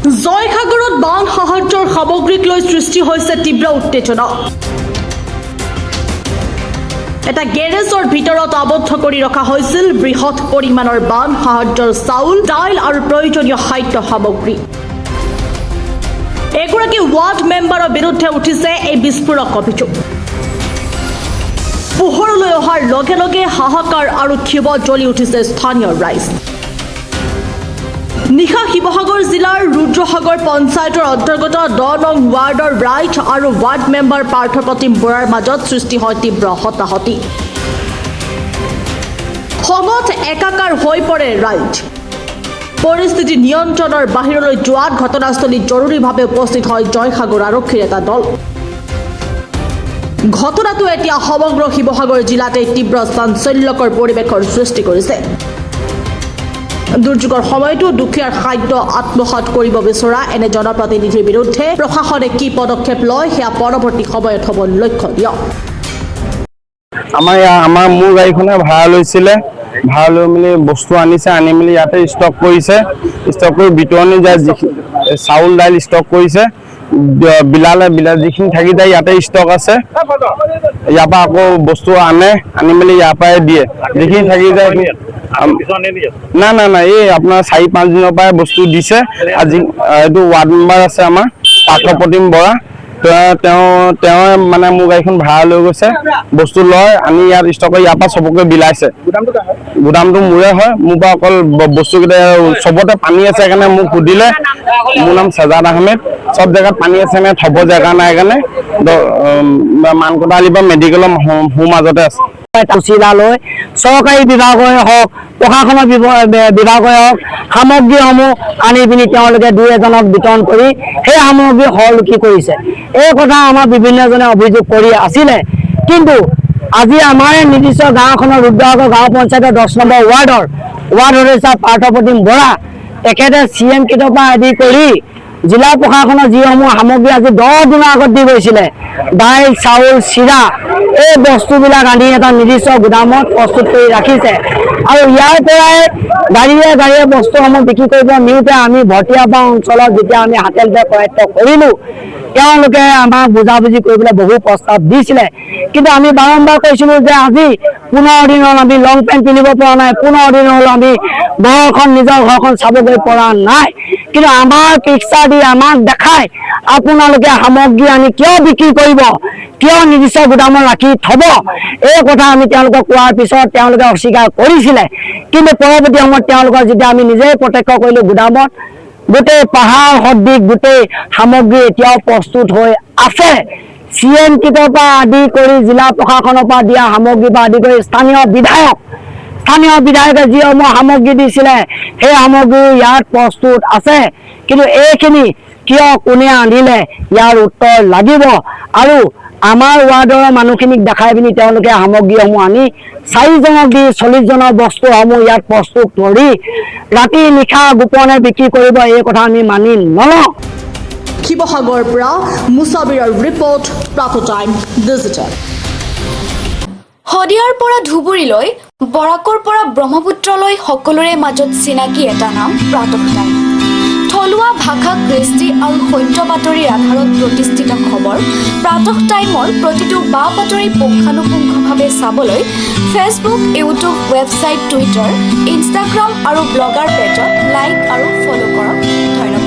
জয়সাগৰত বান সাহায্যৰ সামগ্ৰীক লৈ সৃষ্টি হৈছে তীব্ৰ উত্তেজনা। এটা গেৰেজৰ ভিতৰত আবদ্ধ কৰি ৰখা হৈছিল বৃহৎ পৰিমাণৰ বান সাহায্যৰ চাউল, দাইল আৰু প্ৰয়োজনীয় খাদ্য সামগ্ৰী। এগৰাকী ৱাৰ্ড মেম্বাৰৰ বিৰুদ্ধে উঠিছে এই বিস্ফোৰক অভিযোগ। পোহৰলৈ অহাৰ লগে লগে হাহাকাৰ আৰু ক্ষোভত জ্বলি উঠিছে স্থানীয় ৰাইজ। নিশা শিৱসাগৰ জিলাৰ ৰুদ্ৰসাগৰ পঞ্চায়তৰ অন্তৰ্গত 10 নং ৱাৰ্ডৰ ৰাইট আৰু ৱাৰ্ড মেম্বাৰ পাৰ্থপ্ৰতিম বৰাৰ মাজত সৃষ্টি হয় তীব্ৰ হতাহতি। খঙত একাকাৰ হৈ পৰে ৰাইট। পৰিস্থিতি নিয়ন্ত্ৰণৰ বাহিৰলৈ যোৱাত ঘটনাস্থলীত জৰুৰীভাৱে উপস্থিত হয় জয়সাগৰ আৰক্ষীৰ এটা দল। ঘটনাটো এতিয়া সমগ্ৰ শিৱসাগৰ জিলাতে তীব্ৰ চাঞ্চল্যকৰ পৰিৱেশৰ সৃষ্টি কৰিছে। দুৰ্যোগৰ সময়তো দুখীয়াৰ খাদ্য আত্মসাৎ কৰিব বিচৰা এনে জনপ্ৰতিনিধিৰ বিৰুদ্ধে প্ৰশাসনে কি পদক্ষেপ লয় সেয়া পৰৱৰ্তী সময়ত হ'ব লক্ষ্যণীয়। আমাৰ মোৰ গাড়ীখনে ভাড়া লৈছিলে, ভাড়া লৈ মেলি বস্তু আনিছে, আনি মেলি ইয়াতে ষ্টক কৰিছে, ষ্টক কৰি বিতৰণি যায় চাউল দাইল ষ্টক কৰিছে, বিলালে যিখিনি থাকি যায় ইয়াতে ষ্টক আছে, ইয়াৰ পৰা আকৌ বস্তু আনি মেলি ইয়াৰ পৰাই দিয়ে, যিখিনি থাকি যায় না এই আপোনাৰ 4-5 দিনৰ পৰাই বস্তু দিছে। আজি এইটো ৱাৰ্ড মেম্বাৰ আছে আমাৰ পাৰ্থপ্ৰতিম বৰা, তেওঁ মানে মোৰ গাড়ীখন ভাড়া লৈ গৈছে, বস্তু লয় আনি ইয়াত ষ্টক কৰি ইয়াৰ পৰা চবকে বিলাইছে। গুদামটো মোৰে হয়, মোৰ পৰা অকল বস্তুকেইটা চবতে পানী আছে কাৰণে মোক সুধিলে। মোৰ নাম চেজাদ আহমেদ। চব জেগাত পানী আছে নে থব জেগা নাই কাৰণে মানকটালি বা মেডিকেলৰ মাজতে আছে। লৈ চৰকাৰী বিভাগৰে হওক, প্ৰশাসনৰ বিভাগৰে হওক, সামগ্ৰীসমূহ আনি পিনি তেওঁলোকে 2-এজনক বিতৰণ কৰি সেই সামগ্ৰী সৰলুকি কৰিছে। এই কথা আমাৰ বিভিন্নজনে অভিযোগ কৰি আছিলে। কিন্তু আজি আমাৰ নিৰ্দিষ্ট গাঁওখনৰ ৰুদ্ৰসাগৰ গাঁও পঞ্চায়তৰ 10 নম্বৰ ৱাৰ্ডৰ সদস্য পাৰ্থপ্ৰতিম বৰা, তেখেতে CM কিটৰ পৰা আদি কৰি জিলা প্ৰশাসনৰ যিসমূহ সামগ্ৰী আজি 10 দিনৰ আগত দি গৈছিলে, দাইল, চাউল, চিৰা, এই বস্তুবিলাক আনি এটা নিৰ্দিষ্ট গুদামত প্ৰস্তুত কৰি ৰাখিছে। আৰু ইয়াৰ পৰাই গাড়ীয়ে বস্তুসমূহ বিক্ৰী কৰিব নিওঁতে আমি ভটিয়াপা অঞ্চলত যেতিয়া আমি হাতেলতে কৰায়ত্ব কৰিলোঁ, তেওঁলোকে আমাক বুজাবুজি কৰিবলৈ বহু প্ৰস্তাৱ দিছিলে। কিন্তু আমি বাৰম্বাৰ কৈছিলোঁ যে আজি 15 দিন হ'ল আমি লং পেণ্ট পিন্ধিব পৰা নাই, 15 দিন হ'ল আমি নিজৰ ঘৰখন চাবগৈ পৰা নাই। কিন্তু আমাৰ পিকচাৰ দি আমাক দেখাই আপোনালোকে সামগ্ৰী আনি কিয় বিক্ৰী কৰিব, কিয় নিৰ্দিষ্ট গুদামত ৰাখি থব, এই কথা আমি তেওঁলোকক কোৱাৰ পিছত তেওঁলোকে অস্বীকাৰ কৰিছিলে। কিন্তু পৰৱৰ্তী সময়ত তেওঁলোকৰ যেতিয়া আমি নিজেই প্ৰত্যক্ষ কৰিলোঁ, গুদামত গোটেই পাহাৰ সদৃশ গোটেই সামগ্ৰী এতিয়াও প্ৰস্তুত হৈ আছে। CM কিটৰ পৰা আদি কৰি জিলা প্ৰশাসনৰ পৰা দিয়া সামগ্ৰীৰ পৰা আদি কৰি স্থানীয় বিধায়কে যিসমূহ সামগ্ৰী দিছিলে সেই সামগ্ৰী ইয়াত প্ৰস্তুত আছে। কিন্তু এইখিনি কিয় কোনে আনিলে ইয়াৰ উত্তৰ লাগিব। আৰু আমাৰ ৱাৰ্ডৰ মানুহখিনিক দেখাই পিনি তেওঁলোকে সামগ্ৰীসমূহ আনি 4জনক দি 40 জনৰ বস্তুসমূহ ইয়াত প্ৰস্তুত কৰি ৰাতি নিশা গোপনে বিক্ৰী কৰিব, এই কথা আমি মানি নলওঁ। শিৱসাগৰৰ পৰা মুছাবিৰৰ ৰিপৰ্ট, প্ৰাতঃ টাইম ডিজিটেল। শদিয়াৰ পৰা ধুবুৰীলৈ, বৰাকৰ পৰা ব্ৰহ্মপুত্ৰলৈ সকলোৰে মাজত চিনাকি এটা নাম প্ৰাতঃ টাইম। থলুৱা ভাষা, কৃষ্টি আৰু সত্য বাতৰিৰ আধাৰত প্ৰতিষ্ঠিত খবৰ প্ৰাতঃ টাইমৰ প্ৰতিটো বা বাতৰি পুংখানুপুংখভাৱে চাবলৈ Facebook, YouTube, website, Twitter, Instagram আৰু ব্লগাৰ পেজত লাইক আৰু ফ'ল' কৰক। ধন্যবাদ।